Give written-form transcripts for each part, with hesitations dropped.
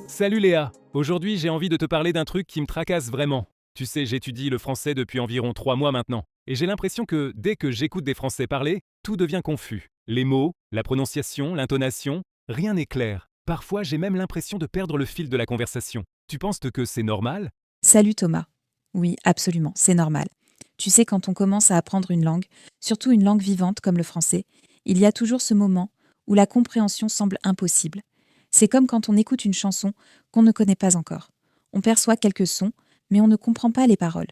Salut Léa, aujourd'hui j'ai envie de te parler d'un truc qui me tracasse vraiment. Tu sais, j'étudie le français depuis environ 3 mois maintenant, et j'ai l'impression que dès que j'écoute des Français parler, tout devient confus. Les mots, la prononciation, l'intonation, rien n'est clair. Parfois j'ai même l'impression de perdre le fil de la conversation. Tu penses que c'est normal? Salut Thomas. Oui, absolument, c'est normal. Tu sais, quand on commence à apprendre une langue, surtout une langue vivante comme le français, il y a toujours ce moment où la compréhension semble impossible. C'est comme quand on écoute une chanson qu'on ne connaît pas encore. On perçoit quelques sons, mais on ne comprend pas les paroles.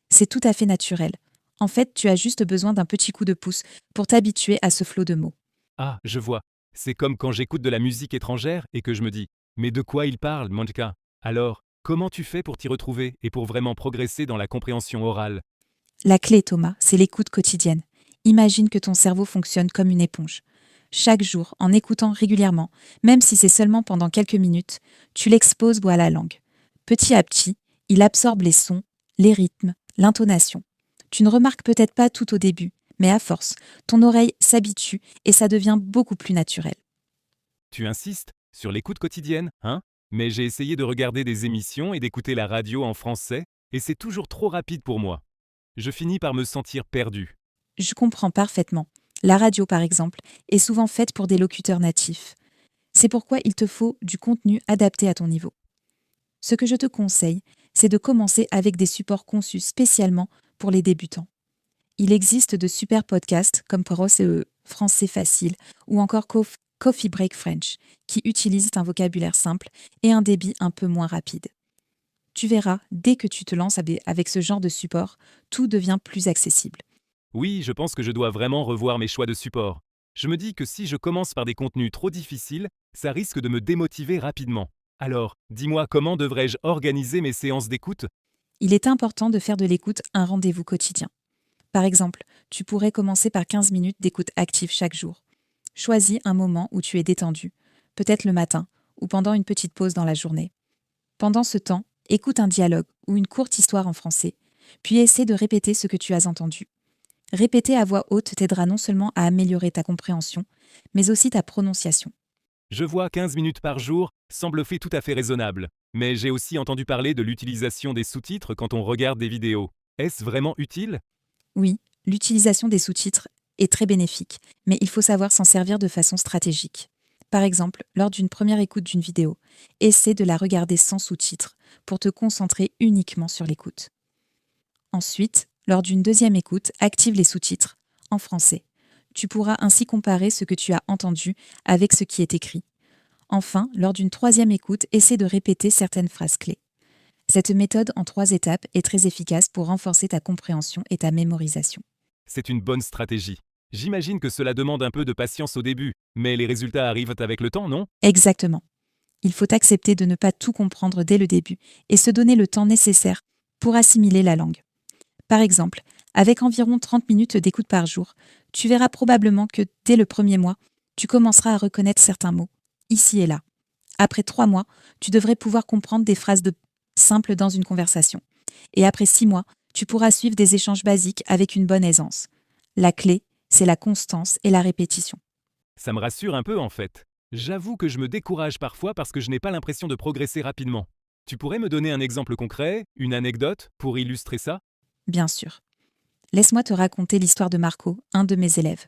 C'est tout à fait naturel. En fait, tu as juste besoin d'un petit coup de pouce pour t'habituer à ce flot de mots. Ah, je vois. C'est comme quand j'écoute de la musique étrangère et que je me dis mais de quoi il parle, Monica? Alors, comment tu fais pour t'y retrouver et pour vraiment progresser dans la compréhension orale? La clé, Thomas, c'est l'écoute quotidienne. Imagine que ton cerveau fonctionne comme une éponge. Chaque jour, en écoutant régulièrement, même si c'est seulement pendant quelques minutes, tu l'exposes à la langue. Petit à petit, il absorbe les sons, les rythmes, l'intonation. Tu ne remarques peut-être pas tout au début, mais à force, ton oreille s'habitue et ça devient beaucoup plus naturel. Tu insistes sur l'écoute quotidienne, hein? Mais j'ai essayé de regarder des émissions et d'écouter la radio en français, et c'est toujours trop rapide pour moi. Je finis par me sentir perdu. Je comprends parfaitement. La radio, par exemple, est souvent faite pour des locuteurs natifs. C'est pourquoi il te faut du contenu adapté à ton niveau. Ce que je te conseille, c'est de commencer avec des supports conçus spécialement pour les débutants. Il existe de super podcasts comme ProCE, Français Facile ou encore Coffee Break French, qui utilisent un vocabulaire simple et un débit un peu moins rapide. Tu verras, dès que tu te lances avec ce genre de support, tout devient plus accessible. Oui, je pense que je dois vraiment revoir mes choix de support. Je me dis que si je commence par des contenus trop difficiles, ça risque de me démotiver rapidement. Alors, dis-moi comment devrais-je organiser mes séances d'écoute? Il est important de faire de l'écoute un rendez-vous quotidien. Par exemple, tu pourrais commencer par 15 minutes d'écoute active chaque jour. Choisis un moment où tu es détendu, peut-être le matin ou pendant une petite pause dans la journée. Pendant ce temps, écoute un dialogue ou une courte histoire en français, puis essaie de répéter ce que tu as entendu. Répéter à voix haute t'aidera non seulement à améliorer ta compréhension, mais aussi ta prononciation. Je vois 15 minutes par jour semble fait tout à fait raisonnable, mais j'ai aussi entendu parler de l'utilisation des sous-titres quand on regarde des vidéos. Est-ce vraiment utile? Oui, l'utilisation des sous-titres est très bénéfique, mais il faut savoir s'en servir de façon stratégique. Par exemple, lors d'une première écoute d'une vidéo, essaie de la regarder sans sous-titres pour te concentrer uniquement sur l'écoute. Ensuite, lors d'une deuxième écoute, active les sous-titres en français. Tu pourras ainsi comparer ce que tu as entendu avec ce qui est écrit. Enfin, lors d'une troisième écoute, essaie de répéter certaines phrases clés. Cette méthode en 3 étapes est très efficace pour renforcer ta compréhension et ta mémorisation. C'est une bonne stratégie. J'imagine que cela demande un peu de patience au début, mais les résultats arrivent avec le temps, non? Exactement. Il faut accepter de ne pas tout comprendre dès le début et se donner le temps nécessaire pour assimiler la langue. Par exemple, avec environ 30 minutes d'écoute par jour, tu verras probablement que dès le premier mois, tu commenceras à reconnaître certains mots, ici et là. Après 3 mois, tu devrais pouvoir comprendre des phrases simples dans une conversation. Et après 6 mois, tu pourras suivre des échanges basiques avec une bonne aisance. La clé, c'est la constance et la répétition. Ça me rassure un peu en fait. J'avoue que je me décourage parfois parce que je n'ai pas l'impression de progresser rapidement. Tu pourrais me donner un exemple concret, une anecdote, pour illustrer ça? Bien sûr. Laisse-moi te raconter l'histoire de Marco, un de mes élèves.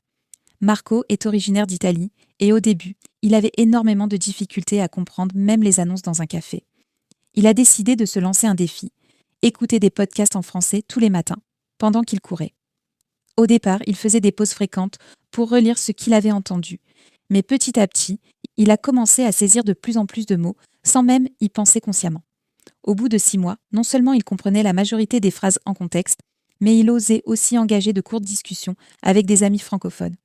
Marco est originaire d'Italie et au début, il avait énormément de difficultés à comprendre même les annonces dans un café. Il a décidé de se lancer un défi, écouter des podcasts en français tous les matins, pendant qu'il courait. Au départ, il faisait des pauses fréquentes pour relire ce qu'il avait entendu, mais petit à petit, il a commencé à saisir de plus en plus de mots sans même y penser consciemment. Au bout de 6 mois, non seulement il comprenait la majorité des phrases en contexte, mais il osait aussi engager de courtes discussions avec des amis francophones.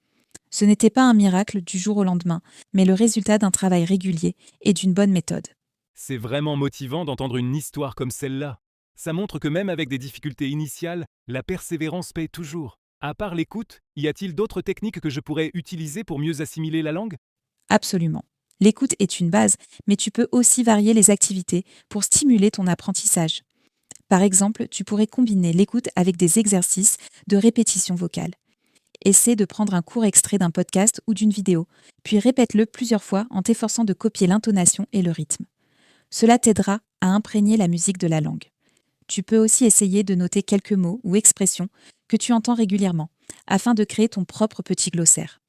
Ce n'était pas un miracle du jour au lendemain, mais le résultat d'un travail régulier et d'une bonne méthode. C'est vraiment motivant d'entendre une histoire comme celle-là. Ça montre que même avec des difficultés initiales, la persévérance paie toujours. À part l'écoute, y a-t-il d'autres techniques que je pourrais utiliser pour mieux assimiler la langue? Absolument. L'écoute est une base, mais tu peux aussi varier les activités pour stimuler ton apprentissage. Par exemple, tu pourrais combiner l'écoute avec des exercices de répétition vocale. Essaie de prendre un court extrait d'un podcast ou d'une vidéo, puis répète-le plusieurs fois en t'efforçant de copier l'intonation et le rythme. Cela t'aidera à imprégner la musique de la langue. Tu peux aussi essayer de noter quelques mots ou expressions que tu entends régulièrement, afin de créer ton propre petit glossaire.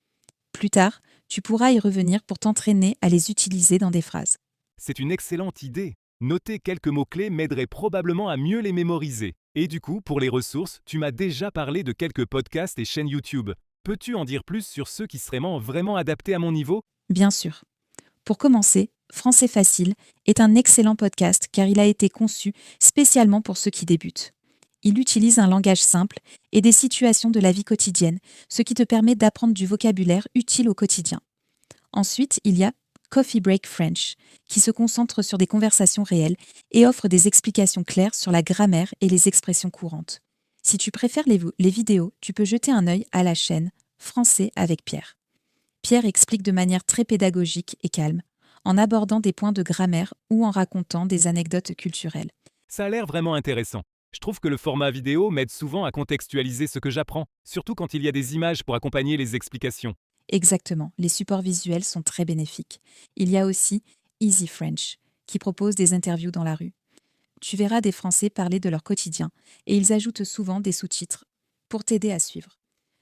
Plus tard, tu pourras y revenir pour t'entraîner à les utiliser dans des phrases. C'est une excellente idée. Noter quelques mots-clés m'aiderait probablement à mieux les mémoriser. Et du coup, pour les ressources, tu m'as déjà parlé de quelques podcasts et chaînes YouTube. Peux-tu en dire plus sur ceux qui seraient vraiment adaptés à mon niveau? Bien sûr. Pour commencer, Français Facile est un excellent podcast car il a été conçu spécialement pour ceux qui débutent. Il utilise un langage simple et des situations de la vie quotidienne, ce qui te permet d'apprendre du vocabulaire utile au quotidien. Ensuite, il y a Coffee Break French, qui se concentre sur des conversations réelles et offre des explications claires sur la grammaire et les expressions courantes. Si tu préfères les vidéos, tu peux jeter un œil à la chaîne Français avec Pierre. Pierre explique de manière très pédagogique et calme, en abordant des points de grammaire ou en racontant des anecdotes culturelles. Ça a l'air vraiment intéressant. Je trouve que le format vidéo m'aide souvent à contextualiser ce que j'apprends, surtout quand il y a des images pour accompagner les explications. Exactement, les supports visuels sont très bénéfiques. Il y a aussi Easy French, qui propose des interviews dans la rue. Tu verras des Français parler de leur quotidien et ils ajoutent souvent des sous-titres pour t'aider à suivre.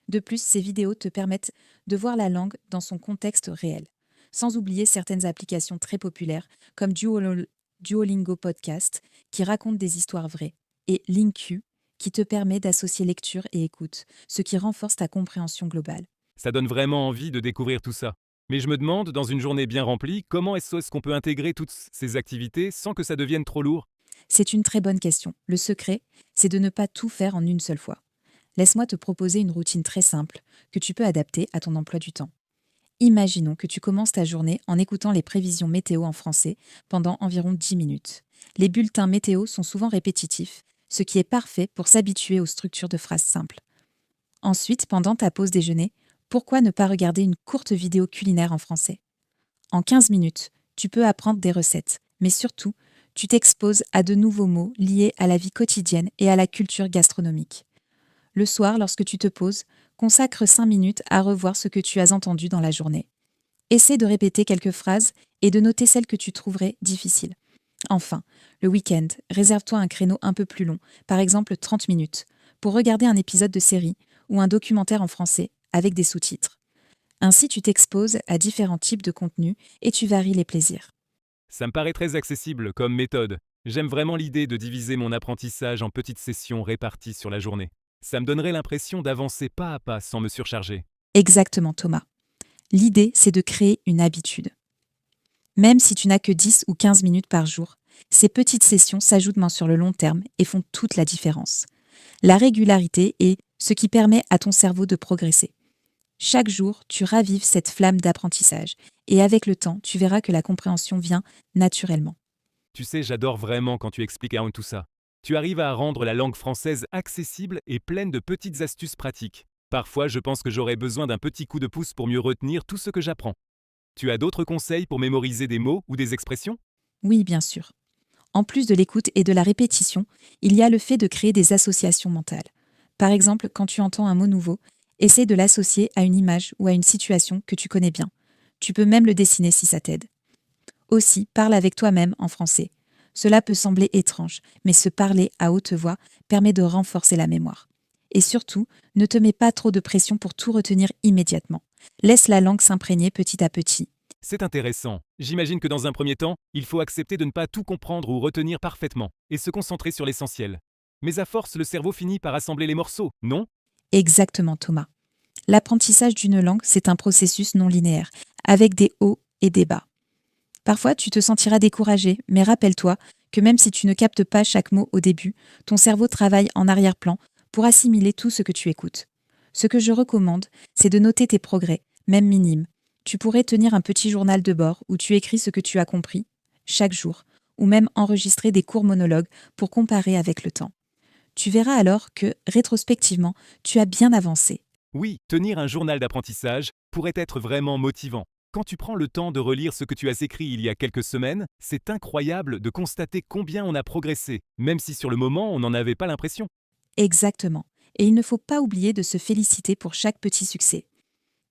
De plus, ces vidéos te permettent de voir la langue dans son contexte réel, sans oublier certaines applications très populaires comme Duolingo Podcast qui raconte des histoires vraies et LingQ qui te permet d'associer lecture et écoute, ce qui renforce ta compréhension globale. Ça donne vraiment envie de découvrir tout ça. Mais je me demande, dans une journée bien remplie, comment est-ce qu'on peut intégrer toutes ces activités sans que ça devienne trop lourd? C'est une très bonne question. Le secret, c'est de ne pas tout faire en une seule fois. Laisse-moi te proposer une routine très simple que tu peux adapter à ton emploi du temps. Imaginons que tu commences ta journée en écoutant les prévisions météo en français pendant environ 10 minutes. Les bulletins météo sont souvent répétitifs, ce qui est parfait pour s'habituer aux structures de phrases simples. Ensuite, pendant ta pause déjeuner, pourquoi ne pas regarder une courte vidéo culinaire en français? En 15 minutes, tu peux apprendre des recettes, mais surtout, tu t'exposes à de nouveaux mots liés à la vie quotidienne et à la culture gastronomique. Le soir, lorsque tu te poses, consacre 5 minutes à revoir ce que tu as entendu dans la journée. Essaie de répéter quelques phrases et de noter celles que tu trouverais difficiles. Enfin, le week-end, réserve-toi un créneau un peu plus long, par exemple 30 minutes, pour regarder un épisode de série ou un documentaire en français avec des sous-titres. Ainsi, tu t'exposes à différents types de contenus et tu varies les plaisirs. Ça me paraît très accessible comme méthode. J'aime vraiment l'idée de diviser mon apprentissage en petites sessions réparties sur la journée. Ça me donnerait l'impression d'avancer pas à pas sans me surcharger. Exactement, Thomas. L'idée, c'est de créer une habitude. Même si tu n'as que 10 ou 15 minutes par jour, ces petites sessions s'ajoutent sur le long terme et font toute la différence. La régularité est ce qui permet à ton cerveau de progresser. Chaque jour, tu ravives cette flamme d'apprentissage et avec le temps, tu verras que la compréhension vient naturellement. Tu sais, j'adore vraiment quand tu expliques à tout ça. Tu arrives à rendre la langue française accessible et pleine de petites astuces pratiques. Parfois, je pense que j'aurais besoin d'un petit coup de pouce pour mieux retenir tout ce que j'apprends. Tu as d'autres conseils pour mémoriser des mots ou des expressions? Oui, bien sûr. En plus de l'écoute et de la répétition, il y a le fait de créer des associations mentales. Par exemple, quand tu entends un mot nouveau, essaie de l'associer à une image ou à une situation que tu connais bien. Tu peux même le dessiner si ça t'aide. Aussi, parle avec toi-même en français. Cela peut sembler étrange, mais se parler à haute voix permet de renforcer la mémoire. Et surtout, ne te mets pas trop de pression pour tout retenir immédiatement. Laisse la langue s'imprégner petit à petit. C'est intéressant. J'imagine que dans un premier temps, il faut accepter de ne pas tout comprendre ou retenir parfaitement, et se concentrer sur l'essentiel. Mais à force, le cerveau finit par assembler les morceaux, non? Exactement, Thomas. L'apprentissage d'une langue, c'est un processus non linéaire, avec des hauts et des bas. Parfois, tu te sentiras découragé, mais rappelle-toi que même si tu ne captes pas chaque mot au début, ton cerveau travaille en arrière-plan pour assimiler tout ce que tu écoutes. Ce que je recommande, c'est de noter tes progrès, même minimes. Tu pourrais tenir un petit journal de bord où tu écris ce que tu as compris, chaque jour, ou même enregistrer des courts monologues pour comparer avec le temps. Tu verras alors que, rétrospectivement, tu as bien avancé. Oui, tenir un journal d'apprentissage pourrait être vraiment motivant. Quand tu prends le temps de relire ce que tu as écrit il y a quelques semaines, c'est incroyable de constater combien on a progressé, même si sur le moment on n'en avait pas l'impression. Exactement. Et il ne faut pas oublier de se féliciter pour chaque petit succès.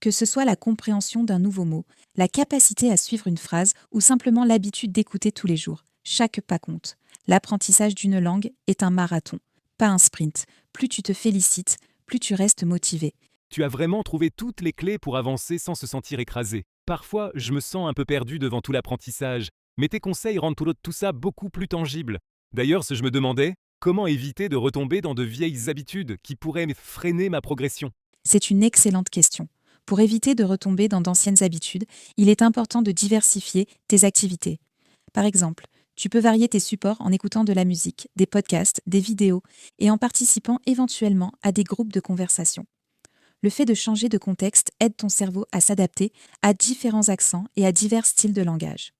Que ce soit la compréhension d'un nouveau mot, la capacité à suivre une phrase ou simplement l'habitude d'écouter tous les jours, Chaque pas compte. L'apprentissage d'une langue est un marathon, pas un sprint. Plus tu te félicites, plus tu restes motivé. Tu as vraiment trouvé toutes les clés pour avancer sans se sentir écrasé. Parfois, je me sens un peu perdu devant tout l'apprentissage, mais tes conseils rendent tout ça beaucoup plus tangible. D'ailleurs, je me demandais, comment éviter de retomber dans de vieilles habitudes qui pourraient freiner ma progression? C'est une excellente question. Pour éviter de retomber dans d'anciennes habitudes, il est important de diversifier tes activités. Par exemple, tu peux varier tes supports en écoutant de la musique, des podcasts, des vidéos et en participant éventuellement à des groupes de conversation. Le fait de changer de contexte aide ton cerveau à s'adapter à différents accents et à divers styles de langage.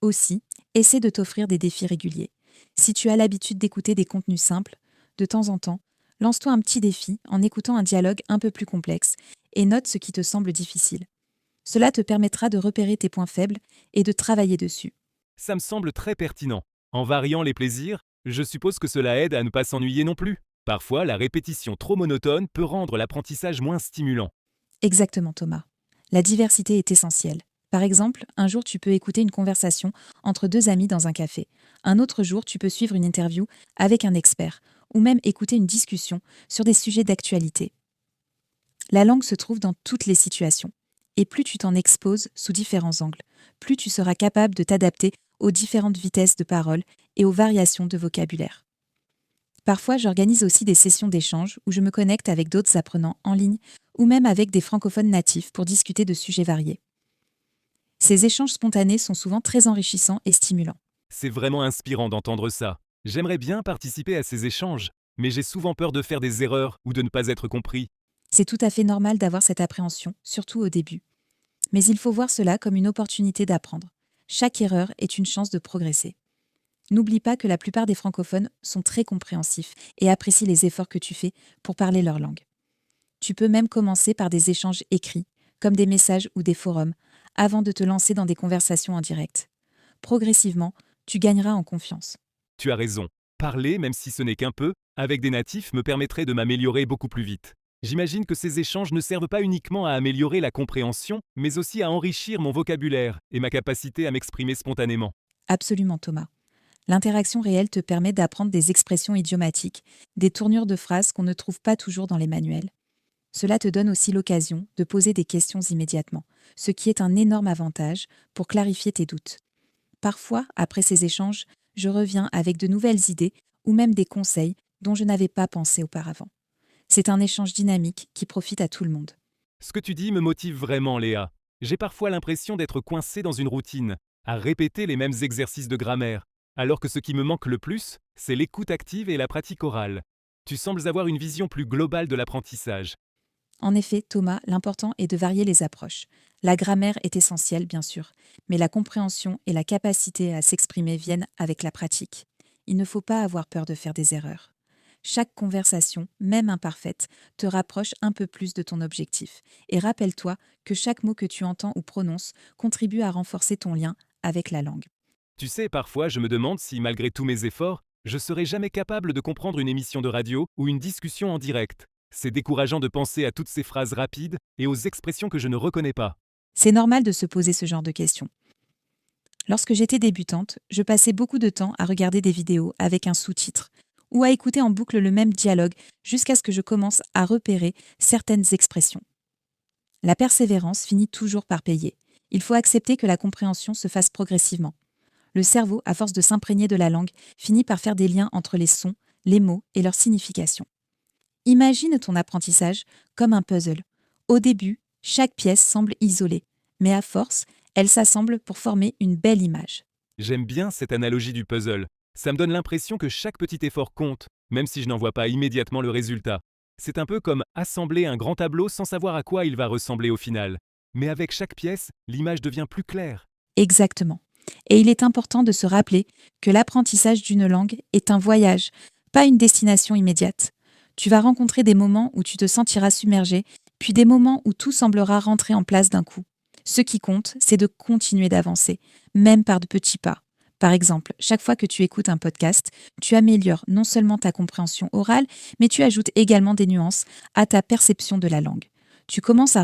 Aussi, essaie de t'offrir des défis réguliers. Si tu as l'habitude d'écouter des contenus simples, de temps en temps, lance-toi un petit défi en écoutant un dialogue un peu plus complexe et note ce qui te semble difficile. Cela te permettra de repérer tes points faibles et de travailler dessus. Ça me semble très pertinent. En variant les plaisirs, je suppose que cela aide à ne pas s'ennuyer non plus. Parfois, la répétition trop monotone peut rendre l'apprentissage moins stimulant. Exactement, Thomas. La diversité est essentielle. Par exemple, un jour, tu peux écouter une conversation entre deux amis dans un café. Un autre jour, tu peux suivre une interview avec un expert, ou même écouter une discussion sur des sujets d'actualité. La langue se trouve dans toutes les situations. Et plus tu t'en exposes sous différents angles, plus tu seras capable de t'adapter aux différentes vitesses de parole et aux variations de vocabulaire. Parfois, j'organise aussi des sessions d'échange où je me connecte avec d'autres apprenants en ligne ou même avec des francophones natifs pour discuter de sujets variés. Ces échanges spontanés sont souvent très enrichissants et stimulants. C'est vraiment inspirant d'entendre ça. J'aimerais bien participer à ces échanges, mais j'ai souvent peur de faire des erreurs ou de ne pas être compris. C'est tout à fait normal d'avoir cette appréhension, surtout au début. Mais il faut voir cela comme une opportunité d'apprendre. Chaque erreur est une chance de progresser. N'oublie pas que la plupart des francophones sont très compréhensifs et apprécient les efforts que tu fais pour parler leur langue. Tu peux même commencer par des échanges écrits, comme des messages ou des forums, avant de te lancer dans des conversations en direct. Progressivement, tu gagneras en confiance. Tu as raison. Parler, même si ce n'est qu'un peu, avec des natifs me permettrait de m'améliorer beaucoup plus vite. J'imagine que ces échanges ne servent pas uniquement à améliorer la compréhension, mais aussi à enrichir mon vocabulaire et ma capacité à m'exprimer spontanément. Absolument, Thomas. L'interaction réelle te permet d'apprendre des expressions idiomatiques, des tournures de phrases qu'on ne trouve pas toujours dans les manuels. Cela te donne aussi l'occasion de poser des questions immédiatement, ce qui est un énorme avantage pour clarifier tes doutes. Parfois, après ces échanges, je reviens avec de nouvelles idées ou même des conseils dont je n'avais pas pensé auparavant. C'est un échange dynamique qui profite à tout le monde. Ce que tu dis me motive vraiment, Léa. J'ai parfois l'impression d'être coincé dans une routine, à répéter les mêmes exercices de grammaire, alors que ce qui me manque le plus, c'est l'écoute active et la pratique orale. Tu sembles avoir une vision plus globale de l'apprentissage. En effet, Thomas, l'important est de varier les approches. La grammaire est essentielle, bien sûr, mais la compréhension et la capacité à s'exprimer viennent avec la pratique. Il ne faut pas avoir peur de faire des erreurs. Chaque conversation, même imparfaite, te rapproche un peu plus de ton objectif. Et rappelle-toi que chaque mot que tu entends ou prononces contribue à renforcer ton lien avec la langue. Tu sais, parfois je me demande si, malgré tous mes efforts, je serai jamais capable de comprendre une émission de radio ou une discussion en direct. C'est décourageant de penser à toutes ces phrases rapides et aux expressions que je ne reconnais pas. C'est normal de se poser ce genre de questions. Lorsque j'étais débutante, je passais beaucoup de temps à regarder des vidéos avec un sous-titre ou à écouter en boucle le même dialogue jusqu'à ce que je commence à repérer certaines expressions. La persévérance finit toujours par payer. Il faut accepter que la compréhension se fasse progressivement. Le cerveau, à force de s'imprégner de la langue, finit par faire des liens entre les sons, les mots et leur signification. Imagine ton apprentissage comme un puzzle. Au début, chaque pièce semble isolée, mais à force, elle s'assemble pour former une belle image. J'aime bien cette analogie du puzzle. Ça me donne l'impression que chaque petit effort compte, même si je n'en vois pas immédiatement le résultat. C'est un peu comme assembler un grand tableau sans savoir à quoi il va ressembler au final. Mais avec chaque pièce, l'image devient plus claire. Exactement. Et il est important de se rappeler que l'apprentissage d'une langue est un voyage, pas une destination immédiate. Tu vas rencontrer des moments où tu te sentiras submergé, puis des moments où tout semblera rentrer en place d'un coup. Ce qui compte, c'est de continuer d'avancer, même par de petits pas. Par exemple, chaque fois que tu écoutes un podcast, tu améliores non seulement ta compréhension orale, mais tu ajoutes également des nuances à ta perception de la langue. Tu commences à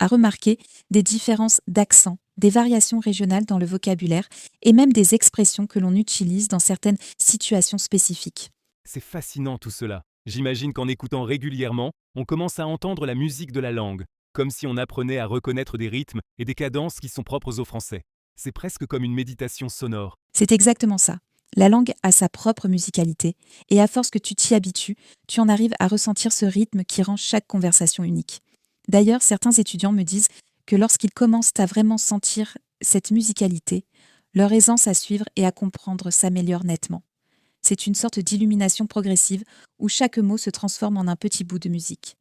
remarquer des différences d'accent, des variations régionales dans le vocabulaire et même des expressions que l'on utilise dans certaines situations spécifiques. C'est fascinant tout cela. J'imagine qu'en écoutant régulièrement, on commence à entendre la musique de la langue, comme si on apprenait à reconnaître des rythmes et des cadences qui sont propres au français. C'est presque comme une méditation sonore. C'est exactement ça. La langue a sa propre musicalité et à force que tu t'y habitues, tu en arrives à ressentir ce rythme qui rend chaque conversation unique. D'ailleurs, certains étudiants me disent que lorsqu'ils commencent à vraiment sentir cette musicalité, leur aisance à suivre et à comprendre s'améliore nettement. C'est une sorte d'illumination progressive où chaque mot se transforme en un petit bout de musique.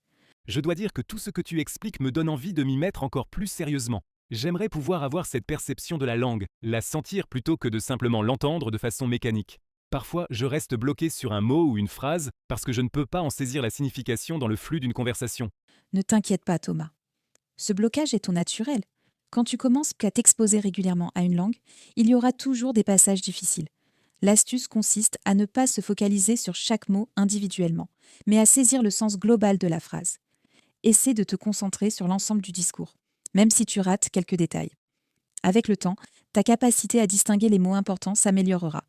Je dois dire que tout ce que tu expliques me donne envie de m'y mettre encore plus sérieusement. J'aimerais pouvoir avoir cette perception de la langue, la sentir plutôt que de simplement l'entendre de façon mécanique. Parfois, je reste bloqué sur un mot ou une phrase parce que je ne peux pas en saisir la signification dans le flux d'une conversation. Ne t'inquiète pas, Thomas. Ce blocage est au naturel. Quand tu commences qu'à t'exposer régulièrement à une langue, il y aura toujours des passages difficiles. L'astuce consiste à ne pas se focaliser sur chaque mot individuellement, mais à saisir le sens global de la phrase. Essaie de te concentrer sur l'ensemble du discours, même si tu rates quelques détails. Avec le temps, ta capacité à distinguer les mots importants s'améliorera.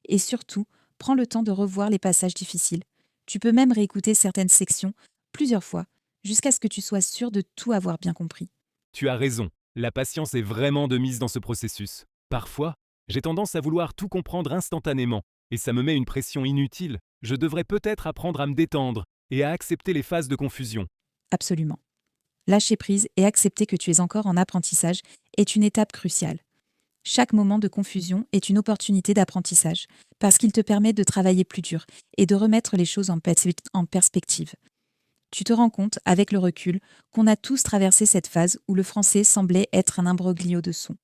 Et surtout, prends le temps de revoir les passages difficiles. Tu peux même réécouter certaines sections plusieurs fois, jusqu'à ce que tu sois sûr de tout avoir bien compris. Tu as raison, la patience est vraiment de mise dans ce processus. Parfois, j'ai tendance à vouloir tout comprendre instantanément, et ça me met une pression inutile. Je devrais peut-être apprendre à me détendre et à accepter les phases de confusion. Absolument. Lâcher prise et accepter que tu es encore en apprentissage est une étape cruciale. Chaque moment de confusion est une opportunité d'apprentissage, parce qu'il te permet de travailler plus dur et de remettre les choses en perspective. Tu te rends compte, avec le recul, qu'on a tous traversé cette phase où le français semblait être un imbroglio de sons.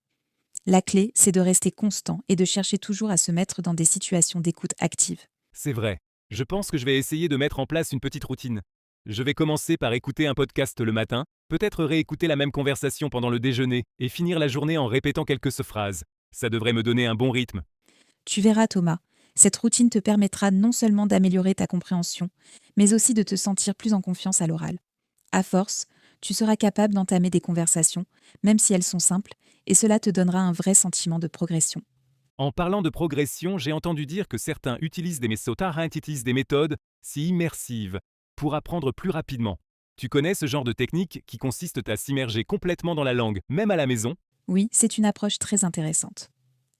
La clé, c'est de rester constant et de chercher toujours à se mettre dans des situations d'écoute active. C'est vrai. Je pense que je vais essayer de mettre en place une petite routine. Je vais commencer par écouter un podcast le matin, peut-être réécouter la même conversation pendant le déjeuner et finir la journée en répétant quelques phrases. Ça devrait me donner un bon rythme. Tu verras, Thomas, cette routine te permettra non seulement d'améliorer ta compréhension, mais aussi de te sentir plus en confiance à l'oral. À force, tu seras capable d'entamer des conversations, même si elles sont simples, et cela te donnera un vrai sentiment de progression. En parlant de progression, j'ai entendu dire que certains utilisent des méthodes si immersives pour apprendre plus rapidement. Tu connais ce genre de technique qui consiste à s'immerger complètement dans la langue, même à la maison? Oui, c'est une approche très intéressante.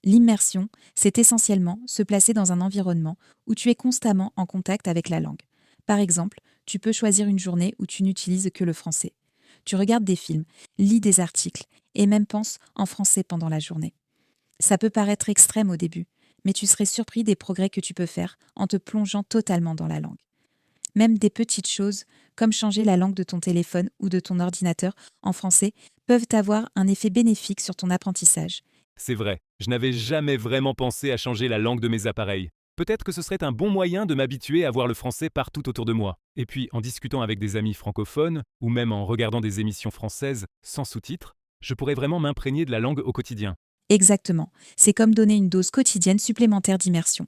L'immersion, c'est essentiellement se placer dans un environnement où tu es constamment en contact avec la langue. Par exemple, tu peux choisir une journée où tu n'utilises que le français. Tu regardes des films, lis des articles et même penses en français pendant la journée. Ça peut paraître extrême au début, mais tu serais surpris des progrès que tu peux faire en te plongeant totalement dans la langue. Même des petites choses, comme changer la langue de ton téléphone ou de ton ordinateur en français, peuvent avoir un effet bénéfique sur ton apprentissage. C'est vrai, je n'avais jamais vraiment pensé à changer la langue de mes appareils. Peut-être que ce serait un bon moyen de m'habituer à voir le français partout autour de moi. Et puis, en discutant avec des amis francophones, ou même en regardant des émissions françaises sans sous-titres, je pourrais vraiment m'imprégner de la langue au quotidien. Exactement, c'est comme donner une dose quotidienne supplémentaire d'immersion.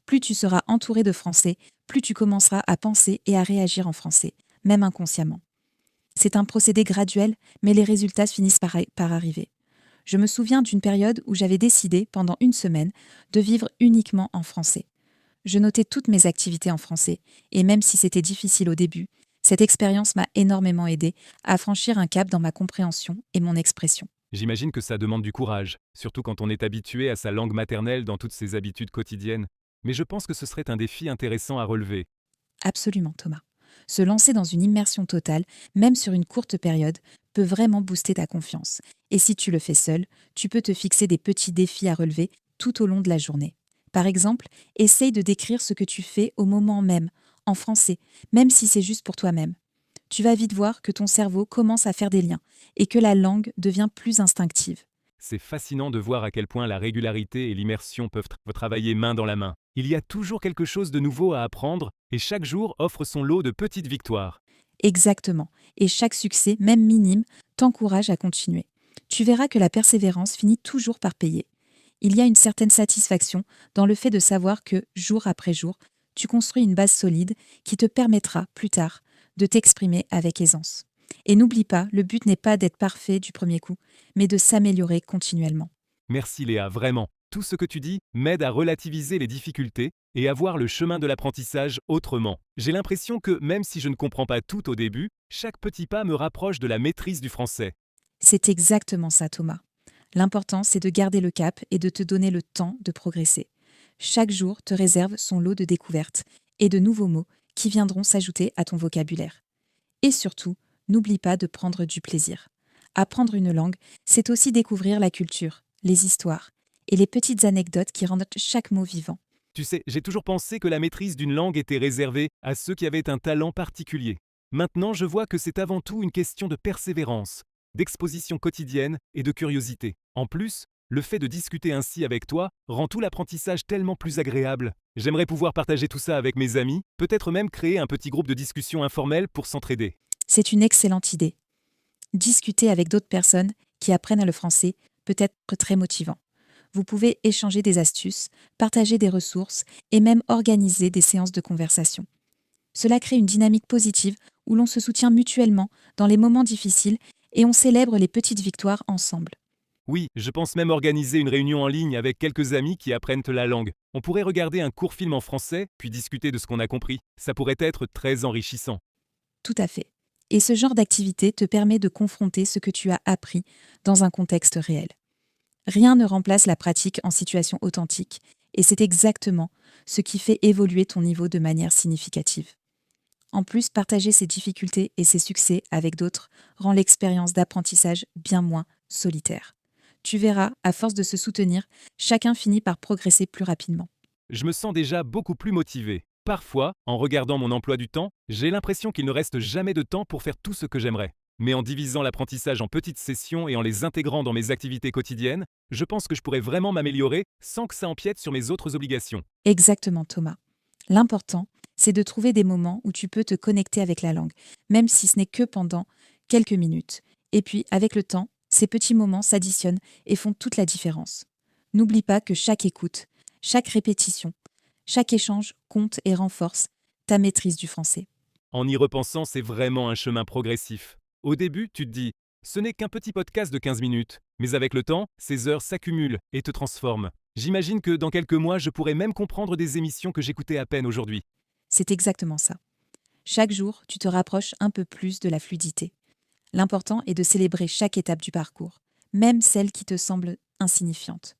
Plus tu seras entouré de français, plus tu commenceras à penser et à réagir en français, même inconsciemment. C'est un procédé graduel, mais les résultats finissent par arriver. Je me souviens d'une période où j'avais décidé, pendant une semaine, de vivre uniquement en français. Je notais toutes mes activités en français, et même si c'était difficile au début, cette expérience m'a énormément aidé à franchir un cap dans ma compréhension et mon expression. J'imagine que ça demande du courage, surtout quand on est habitué à sa langue maternelle dans toutes ses habitudes quotidiennes. Mais je pense que ce serait un défi intéressant à relever. Absolument, Thomas. Se lancer dans une immersion totale, même sur une courte période, peut vraiment booster ta confiance. Et si tu le fais seul, tu peux te fixer des petits défis à relever tout au long de la journée. Par exemple, essaye de décrire ce que tu fais au moment même, en français, même si c'est juste pour toi-même. Tu vas vite voir que ton cerveau commence à faire des liens et que la langue devient plus instinctive. C'est fascinant de voir à quel point la régularité et l'immersion peuvent travailler main dans la main. Il y a toujours quelque chose de nouveau à apprendre et chaque jour offre son lot de petites victoires. Exactement. Et chaque succès, même minime, t'encourage à continuer. Tu verras que la persévérance finit toujours par payer. Il y a une certaine satisfaction dans le fait de savoir que, jour après jour, tu construis une base solide qui te permettra, plus tard, de t'exprimer avec aisance. Et n'oublie pas, le but n'est pas d'être parfait du premier coup, mais de s'améliorer continuellement. Merci Léa, vraiment. Tout ce que tu dis m'aide à relativiser les difficultés et à voir le chemin de l'apprentissage autrement. J'ai l'impression que même si je ne comprends pas tout au début, chaque petit pas me rapproche de la maîtrise du français. C'est exactement ça, Thomas. L'important, c'est de garder le cap et de te donner le temps de progresser. Chaque jour te réserve son lot de découvertes et de nouveaux mots qui viendront s'ajouter à ton vocabulaire. Et surtout, n'oublie pas de prendre du plaisir. Apprendre une langue, c'est aussi découvrir la culture, les histoires et les petites anecdotes qui rendent chaque mot vivant. Tu sais, j'ai toujours pensé que la maîtrise d'une langue était réservée à ceux qui avaient un talent particulier. Maintenant, je vois que c'est avant tout une question de persévérance, d'exposition quotidienne et de curiosité. En plus, le fait de discuter ainsi avec toi rend tout l'apprentissage tellement plus agréable. J'aimerais pouvoir partager tout ça avec mes amis, peut-être même créer un petit groupe de discussion informel pour s'entraider. C'est une excellente idée. Discuter avec d'autres personnes qui apprennent le français peut être très motivant. Vous pouvez échanger des astuces, partager des ressources et même organiser des séances de conversation. Cela crée une dynamique positive où l'on se soutient mutuellement dans les moments difficiles et on célèbre les petites victoires ensemble. Oui, je pense même organiser une réunion en ligne avec quelques amis qui apprennent la langue. On pourrait regarder un court film en français, puis discuter de ce qu'on a compris. Ça pourrait être très enrichissant. Tout à fait. Et ce genre d'activité te permet de confronter ce que tu as appris dans un contexte réel. Rien ne remplace la pratique en situation authentique, et c'est exactement ce qui fait évoluer ton niveau de manière significative. En plus, partager ses difficultés et ses succès avec d'autres rend l'expérience d'apprentissage bien moins solitaire. Tu verras, à force de se soutenir, chacun finit par progresser plus rapidement. Je me sens déjà beaucoup plus motivé. Parfois, en regardant mon emploi du temps, j'ai l'impression qu'il ne reste jamais de temps pour faire tout ce que j'aimerais. Mais en divisant l'apprentissage en petites sessions et en les intégrant dans mes activités quotidiennes, je pense que je pourrais vraiment m'améliorer sans que ça empiète sur mes autres obligations. Exactement, Thomas. L'important, c'est de trouver des moments où tu peux te connecter avec la langue, même si ce n'est que pendant quelques minutes. Et puis, avec le temps, ces petits moments s'additionnent et font toute la différence. N'oublie pas que chaque écoute, chaque répétition, chaque échange compte et renforce ta maîtrise du français. En y repensant, c'est vraiment un chemin progressif. Au début, tu te dis, ce n'est qu'un petit podcast de 15 minutes, mais avec le temps, ces heures s'accumulent et te transforment. J'imagine que dans quelques mois, je pourrais même comprendre des émissions que j'écoutais à peine aujourd'hui. C'est exactement ça. Chaque jour, tu te rapproches un peu plus de la fluidité. L'important est de célébrer chaque étape du parcours, même celle qui te semble insignifiante.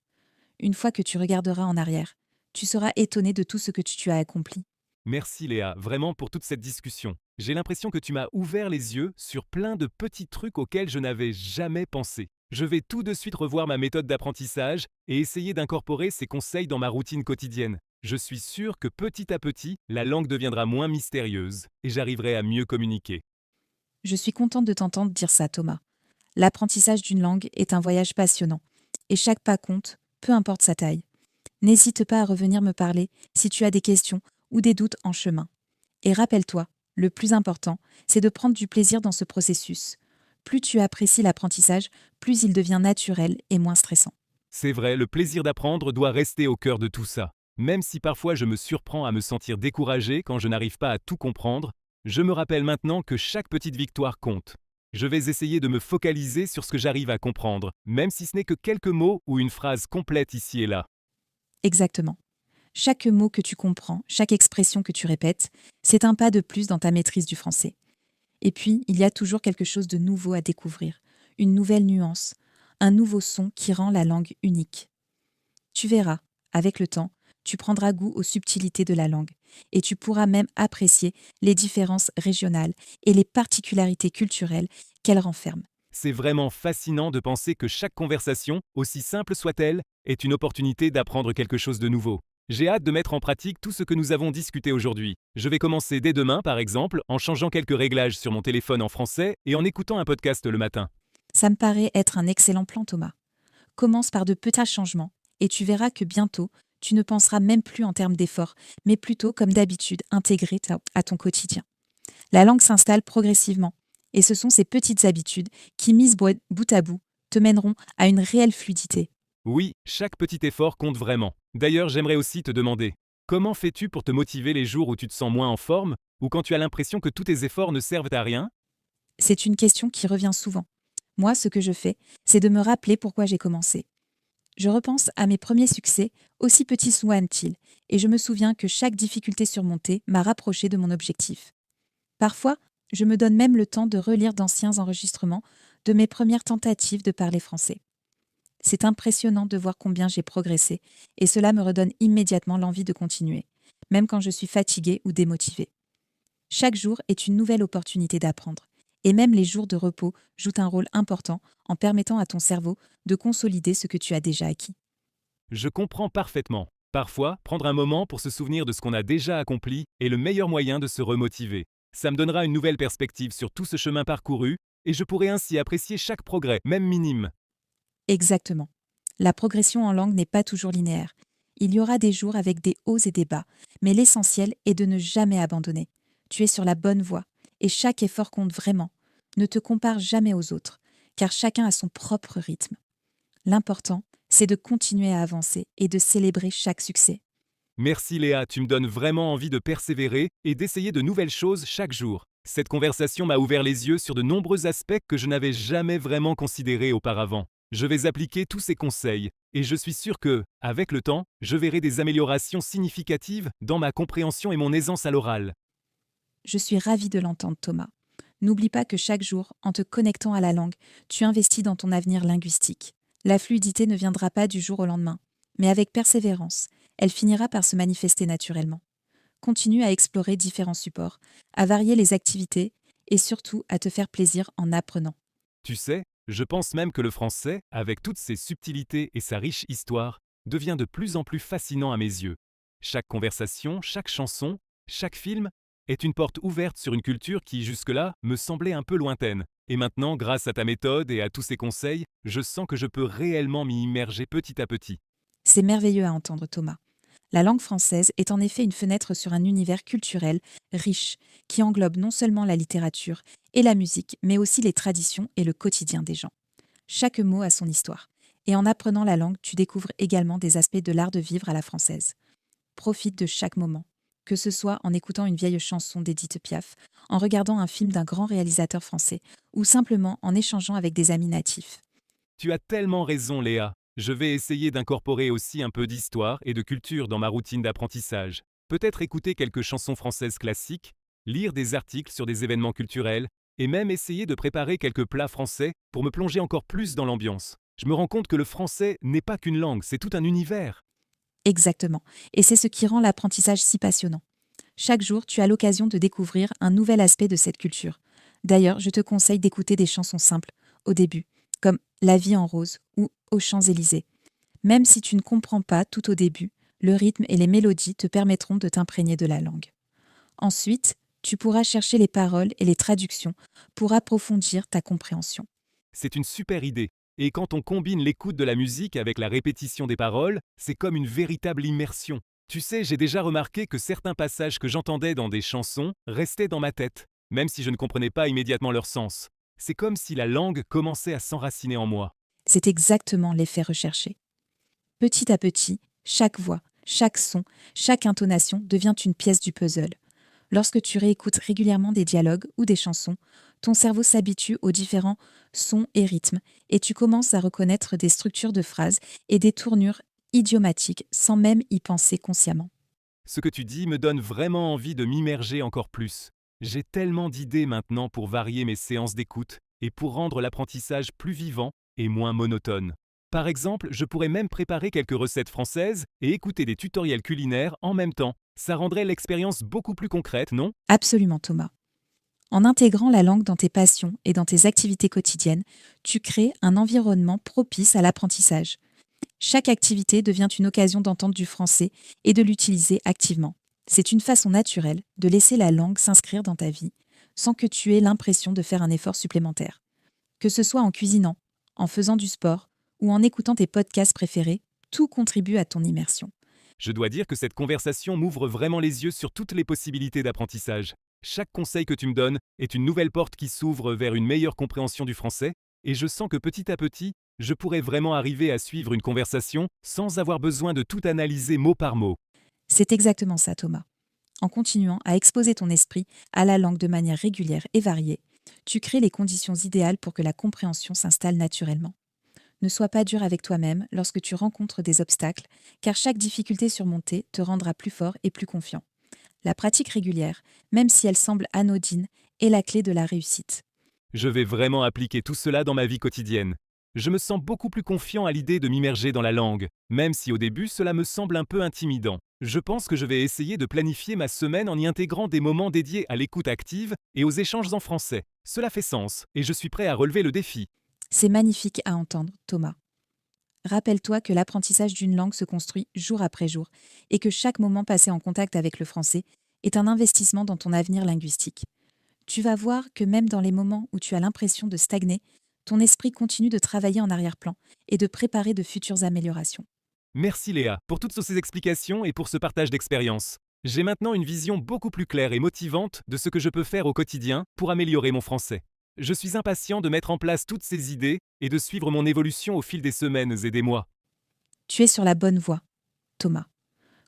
Une fois que tu regarderas en arrière, tu seras étonné de tout ce que tu as accompli. Merci Léa, vraiment pour toute cette discussion. J'ai l'impression que tu m'as ouvert les yeux sur plein de petits trucs auxquels je n'avais jamais pensé. Je vais tout de suite revoir ma méthode d'apprentissage et essayer d'incorporer ces conseils dans ma routine quotidienne. Je suis sûr que petit à petit, la langue deviendra moins mystérieuse et j'arriverai à mieux communiquer. Je suis contente de t'entendre dire ça, Thomas. L'apprentissage d'une langue est un voyage passionnant, et chaque pas compte, peu importe sa taille. N'hésite pas à revenir me parler si tu as des questions ou des doutes en chemin. Et rappelle-toi, le plus important, c'est de prendre du plaisir dans ce processus. Plus tu apprécies l'apprentissage, plus il devient naturel et moins stressant. C'est vrai, le plaisir d'apprendre doit rester au cœur de tout ça. Même si parfois je me surprends à me sentir découragé quand je n'arrive pas à tout comprendre, je me rappelle maintenant que chaque petite victoire compte. Je vais essayer de me focaliser sur ce que j'arrive à comprendre, même si ce n'est que quelques mots ou une phrase complète ici et là. Exactement. Chaque mot que tu comprends, chaque expression que tu répètes, c'est un pas de plus dans ta maîtrise du français. Et puis, il y a toujours quelque chose de nouveau à découvrir, une nouvelle nuance, un nouveau son qui rend la langue unique. Tu verras, avec le temps, tu prendras goût aux subtilités de la langue et tu pourras même apprécier les différences régionales et les particularités culturelles qu'elle renferme. C'est vraiment fascinant de penser que chaque conversation, aussi simple soit-elle, est une opportunité d'apprendre quelque chose de nouveau. J'ai hâte de mettre en pratique tout ce que nous avons discuté aujourd'hui. Je vais commencer dès demain, par exemple, en changeant quelques réglages sur mon téléphone en français et en écoutant un podcast le matin. Ça me paraît être un excellent plan, Thomas. Commence par de petits changements et tu verras que bientôt, tu ne penseras même plus en termes d'effort, mais plutôt comme d'habitude intégré à ton quotidien. La langue s'installe progressivement et ce sont ces petites habitudes qui, mises bout à bout, te mèneront à une réelle fluidité. Oui, chaque petit effort compte vraiment. D'ailleurs, j'aimerais aussi te demander, comment fais-tu pour te motiver les jours où tu te sens moins en forme ou quand tu as l'impression que tous tes efforts ne servent à rien? C'est une question qui revient souvent. Moi, ce que je fais, c'est de me rappeler pourquoi j'ai commencé. Je repense à mes premiers succès, aussi petits soient-ils, et je me souviens que chaque difficulté surmontée m'a rapproché de mon objectif. Parfois, je me donne même le temps de relire d'anciens enregistrements de mes premières tentatives de parler français. C'est impressionnant de voir combien j'ai progressé, et cela me redonne immédiatement l'envie de continuer, même quand je suis fatiguée ou démotivée. Chaque jour est une nouvelle opportunité d'apprendre, et même les jours de repos jouent un rôle important en permettant à ton cerveau de consolider ce que tu as déjà acquis. Je comprends parfaitement. Parfois, prendre un moment pour se souvenir de ce qu'on a déjà accompli est le meilleur moyen de se remotiver. Ça me donnera une nouvelle perspective sur tout ce chemin parcouru, et je pourrai ainsi apprécier chaque progrès, même minime. Exactement. La progression en langue n'est pas toujours linéaire. Il y aura des jours avec des hauts et des bas, mais l'essentiel est de ne jamais abandonner. Tu es sur la bonne voie, et chaque effort compte vraiment. Ne te compare jamais aux autres, car chacun a son propre rythme. L'important, c'est de continuer à avancer et de célébrer chaque succès. Merci Léa, tu me donnes vraiment envie de persévérer et d'essayer de nouvelles choses chaque jour. Cette conversation m'a ouvert les yeux sur de nombreux aspects que je n'avais jamais vraiment considérés auparavant. Je vais appliquer tous ces conseils et je suis sûr que, avec le temps, je verrai des améliorations significatives dans ma compréhension et mon aisance à l'oral. Je suis ravie de l'entendre, Thomas. N'oublie pas que chaque jour, en te connectant à la langue, tu investis dans ton avenir linguistique. La fluidité ne viendra pas du jour au lendemain, mais avec persévérance, elle finira par se manifester naturellement. Continue à explorer différents supports, à varier les activités et surtout à te faire plaisir en apprenant. Tu sais, je pense même que le français, avec toutes ses subtilités et sa riche histoire, devient de plus en plus fascinant à mes yeux. Chaque conversation, chaque chanson, chaque film est une porte ouverte sur une culture qui, jusque-là, me semblait un peu lointaine. Et maintenant, grâce à ta méthode et à tous ces conseils, je sens que je peux réellement m'y immerger petit à petit. C'est merveilleux à entendre, Thomas. La langue française est en effet une fenêtre sur un univers culturel riche qui englobe non seulement la littérature et la musique, mais aussi les traditions et le quotidien des gens. Chaque mot a son histoire. Et en apprenant la langue, tu découvres également des aspects de l'art de vivre à la française. Profite de chaque moment, que ce soit en écoutant une vieille chanson d'Édith Piaf, en regardant un film d'un grand réalisateur français, ou simplement en échangeant avec des amis natifs. Tu as tellement raison, Léa. Je vais essayer d'incorporer aussi un peu d'histoire et de culture dans ma routine d'apprentissage. Peut-être écouter quelques chansons françaises classiques, lire des articles sur des événements culturels, et même essayer de préparer quelques plats français pour me plonger encore plus dans l'ambiance. Je me rends compte que le français n'est pas qu'une langue, c'est tout un univers. Exactement. Et c'est ce qui rend l'apprentissage si passionnant. Chaque jour, tu as l'occasion de découvrir un nouvel aspect de cette culture. D'ailleurs, je te conseille d'écouter des chansons simples, au début, comme La vie en rose ou Aux Champs-Élysées. Même si tu ne comprends pas tout au début, le rythme et les mélodies te permettront de t'imprégner de la langue. Ensuite, tu pourras chercher les paroles et les traductions pour approfondir ta compréhension. C'est une super idée. Et quand on combine l'écoute de la musique avec la répétition des paroles, c'est comme une véritable immersion. Tu sais, j'ai déjà remarqué que certains passages que j'entendais dans des chansons restaient dans ma tête, même si je ne comprenais pas immédiatement leur sens. C'est comme si la langue commençait à s'enraciner en moi. C'est exactement l'effet recherché. Petit à petit, chaque voix, chaque son, chaque intonation devient une pièce du puzzle. Lorsque tu réécoutes régulièrement des dialogues ou des chansons, ton cerveau s'habitue aux différents sons et rythmes et tu commences à reconnaître des structures de phrases et des tournures idiomatiques sans même y penser consciemment. Ce que tu dis me donne vraiment envie de m'immerger encore plus. J'ai tellement d'idées maintenant pour varier mes séances d'écoute et pour rendre l'apprentissage plus vivant et moins monotone. Par exemple, je pourrais même préparer quelques recettes françaises et écouter des tutoriels culinaires en même temps. Ça rendrait l'expérience beaucoup plus concrète, non? Absolument, Thomas. En intégrant la langue dans tes passions et dans tes activités quotidiennes, tu crées un environnement propice à l'apprentissage. Chaque activité devient une occasion d'entendre du français et de l'utiliser activement. C'est une façon naturelle de laisser la langue s'inscrire dans ta vie sans que tu aies l'impression de faire un effort supplémentaire. Que ce soit en cuisinant, en faisant du sport ou en écoutant tes podcasts préférés, tout contribue à ton immersion. Je dois dire que cette conversation m'ouvre vraiment les yeux sur toutes les possibilités d'apprentissage. Chaque conseil que tu me donnes est une nouvelle porte qui s'ouvre vers une meilleure compréhension du français, et je sens que petit à petit, je pourrais vraiment arriver à suivre une conversation sans avoir besoin de tout analyser mot par mot. C'est exactement ça, Thomas. En continuant à exposer ton esprit à la langue de manière régulière et variée, Tu crées les conditions idéales pour que la compréhension s'installe naturellement. Ne sois pas dur avec toi-même lorsque tu rencontres des obstacles, car chaque difficulté surmontée te rendra plus fort et plus confiant. La pratique régulière, même si elle semble anodine, est la clé de la réussite. Je vais vraiment appliquer tout cela dans ma vie quotidienne. Je me sens beaucoup plus confiant à l'idée de m'immerger dans la langue, même si au début cela me semble un peu intimidant. Je pense que je vais essayer de planifier ma semaine en y intégrant des moments dédiés à l'écoute active et aux échanges en français. Cela fait sens, et je suis prêt à relever le défi. C'est magnifique à entendre, Thomas. Rappelle-toi que l'apprentissage d'une langue se construit jour après jour et que chaque moment passé en contact avec le français est un investissement dans ton avenir linguistique. Tu vas voir que même dans les moments où tu as l'impression de stagner, ton esprit continue de travailler en arrière-plan et de préparer de futures améliorations. Merci Léa pour toutes ces explications et pour ce partage d'expérience. J'ai maintenant une vision beaucoup plus claire et motivante de ce que je peux faire au quotidien pour améliorer mon français. Je suis impatient de mettre en place toutes ces idées et de suivre mon évolution au fil des semaines et des mois. Tu es sur la bonne voie, Thomas.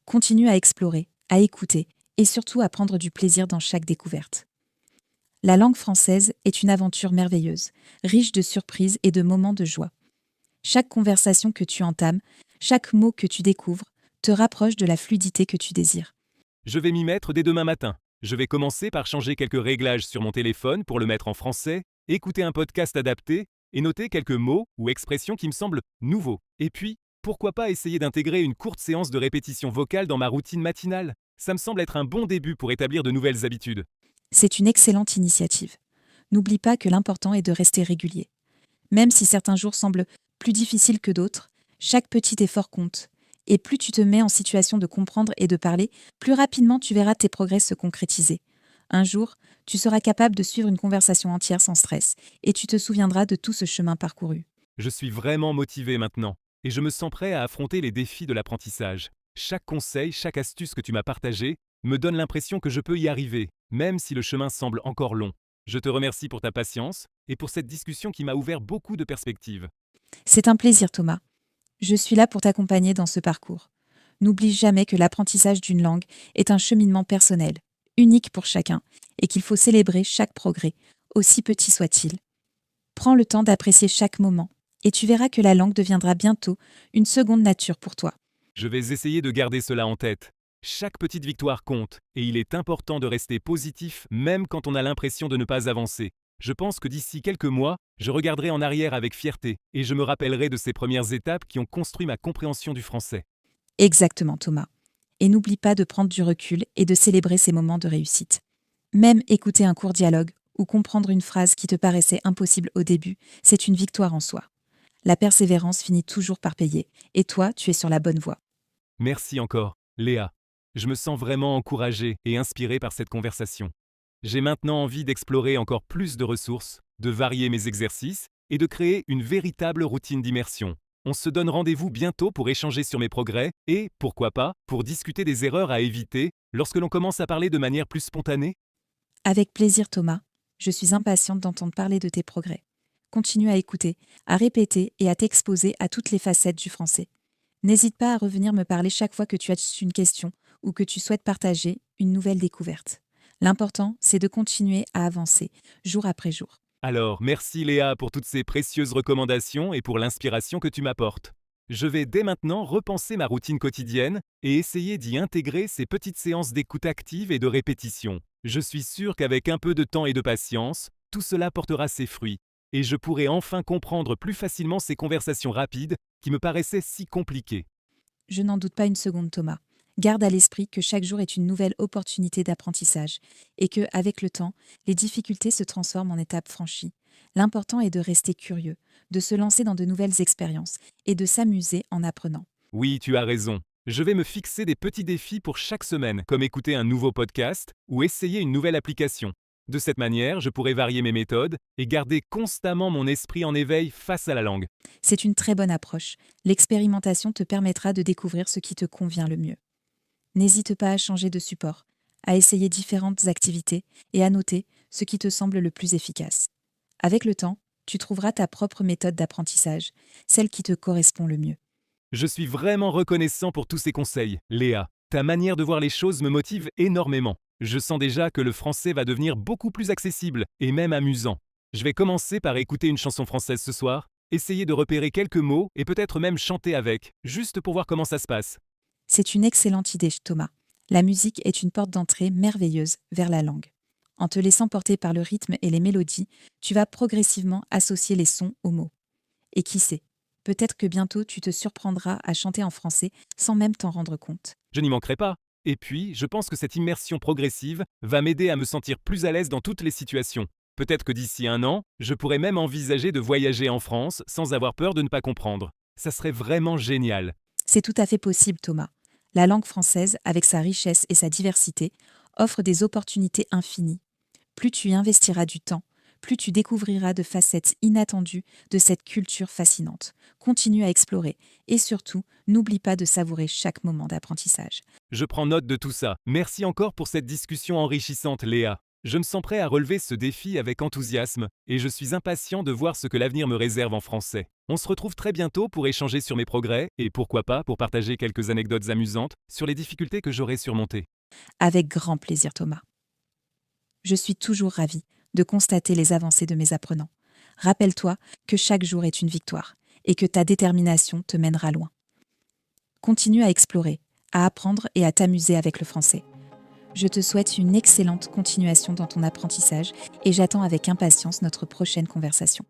Continue à explorer, à écouter et surtout à prendre du plaisir dans chaque découverte. La langue française est une aventure merveilleuse, riche de surprises et de moments de joie. Chaque conversation que tu entames, chaque mot que tu découvres, te rapproche de la fluidité que tu désires. Je vais m'y mettre dès demain matin. Je vais commencer par changer quelques réglages sur mon téléphone pour le mettre en français, écouter un podcast adapté et noter quelques mots ou expressions qui me semblent nouveaux. Et puis, pourquoi pas essayer d'intégrer une courte séance de répétition vocale dans ma routine matinale? Ça me semble être un bon début pour établir de nouvelles habitudes. C'est une excellente initiative. N'oublie pas que l'important est de rester régulier. Même si certains jours semblent plus difficiles que d'autres, chaque petit effort compte. Et plus tu te mets en situation de comprendre et de parler, plus rapidement tu verras tes progrès se concrétiser. Un jour, tu seras capable de suivre une conversation entière sans stress, et tu te souviendras de tout ce chemin parcouru. Je suis vraiment motivé maintenant, et je me sens prêt à affronter les défis de l'apprentissage. Chaque conseil, chaque astuce que tu m'as partagée me donne l'impression que je peux y arriver, même si le chemin semble encore long. Je te remercie pour ta patience et pour cette discussion qui m'a ouvert beaucoup de perspectives. C'est un plaisir, Thomas. Je suis là pour t'accompagner dans ce parcours. N'oublie jamais que l'apprentissage d'une langue est un cheminement personnel, unique pour chacun, et qu'il faut célébrer chaque progrès, aussi petit soit-il. Prends le temps d'apprécier chaque moment, et tu verras que la langue deviendra bientôt une seconde nature pour toi. Je vais essayer de garder cela en tête. Chaque petite victoire compte, et il est important de rester positif même quand on a l'impression de ne pas avancer. Je pense que d'ici quelques mois, je regarderai en arrière avec fierté, et je me rappellerai de ces premières étapes qui ont construit ma compréhension du français. Exactement, Thomas. Et n'oublie pas de prendre du recul et de célébrer ces moments de réussite. Même écouter un court dialogue ou comprendre une phrase qui te paraissait impossible au début, c'est une victoire en soi. La persévérance finit toujours par payer, et toi, tu es sur la bonne voie. Merci encore, Léa. Je me sens vraiment encouragé et inspiré par cette conversation. J'ai maintenant envie d'explorer encore plus de ressources, de varier mes exercices et de créer une véritable routine d'immersion. On se donne rendez-vous bientôt pour échanger sur mes progrès et, pourquoi pas, pour discuter des erreurs à éviter lorsque l'on commence à parler de manière plus spontanée. Avec plaisir, Thomas. Je suis impatiente d'entendre parler de tes progrès. Continue à écouter, à répéter et à t'exposer à toutes les facettes du français. N'hésite pas à revenir me parler chaque fois que tu as une question ou que tu souhaites partager une nouvelle découverte. L'important, c'est de continuer à avancer, jour après jour. Alors, merci Léa pour toutes ces précieuses recommandations et pour l'inspiration que tu m'apportes. Je vais dès maintenant repenser ma routine quotidienne et essayer d'y intégrer ces petites séances d'écoute active et de répétition. Je suis sûr qu'avec un peu de temps et de patience, tout cela portera ses fruits et je pourrai enfin comprendre plus facilement ces conversations rapides qui me paraissaient si compliquées. Je n'en doute pas une seconde, Thomas. Garde à l'esprit que chaque jour est une nouvelle opportunité d'apprentissage et que, avec le temps, les difficultés se transforment en étapes franchies. L'important est de rester curieux, de se lancer dans de nouvelles expériences et de s'amuser en apprenant. Oui, tu as raison. Je vais me fixer des petits défis pour chaque semaine, comme écouter un nouveau podcast ou essayer une nouvelle application. De cette manière, je pourrai varier mes méthodes et garder constamment mon esprit en éveil face à la langue. C'est une très bonne approche. L'expérimentation te permettra de découvrir ce qui te convient le mieux. N'hésite pas à changer de support, à essayer différentes activités et à noter ce qui te semble le plus efficace. Avec le temps, tu trouveras ta propre méthode d'apprentissage, celle qui te correspond le mieux. Je suis vraiment reconnaissant pour tous ces conseils, Léa. Ta manière de voir les choses me motive énormément. Je sens déjà que le français va devenir beaucoup plus accessible et même amusant. Je vais commencer par écouter une chanson française ce soir, essayer de repérer quelques mots et peut-être même chanter avec, juste pour voir comment ça se passe. C'est une excellente idée, Thomas. La musique est une porte d'entrée merveilleuse vers la langue. En te laissant porter par le rythme et les mélodies, tu vas progressivement associer les sons aux mots. Et qui sait, peut-être que bientôt tu te surprendras à chanter en français sans même t'en rendre compte. Je n'y manquerai pas. Et puis, je pense que cette immersion progressive va m'aider à me sentir plus à l'aise dans toutes les situations. Peut-être que d'ici un an, je pourrais même envisager de voyager en France sans avoir peur de ne pas comprendre. Ça serait vraiment génial. C'est tout à fait possible, Thomas. La langue française, avec sa richesse et sa diversité, offre des opportunités infinies. Plus tu y investiras du temps, plus tu découvriras de facettes inattendues de cette culture fascinante. Continue à explorer et surtout, n'oublie pas de savourer chaque moment d'apprentissage. Je prends note de tout ça. Merci encore pour cette discussion enrichissante, Léa. Je me sens prêt à relever ce défi avec enthousiasme et je suis impatient de voir ce que l'avenir me réserve en français. On se retrouve très bientôt pour échanger sur mes progrès et pourquoi pas pour partager quelques anecdotes amusantes sur les difficultés que j'aurai surmontées. Avec grand plaisir, Thomas. Je suis toujours ravie de constater les avancées de mes apprenants. Rappelle-toi que chaque jour est une victoire et que ta détermination te mènera loin. Continue à explorer, à apprendre et à t'amuser avec le français. Je te souhaite une excellente continuation dans ton apprentissage et j'attends avec impatience notre prochaine conversation.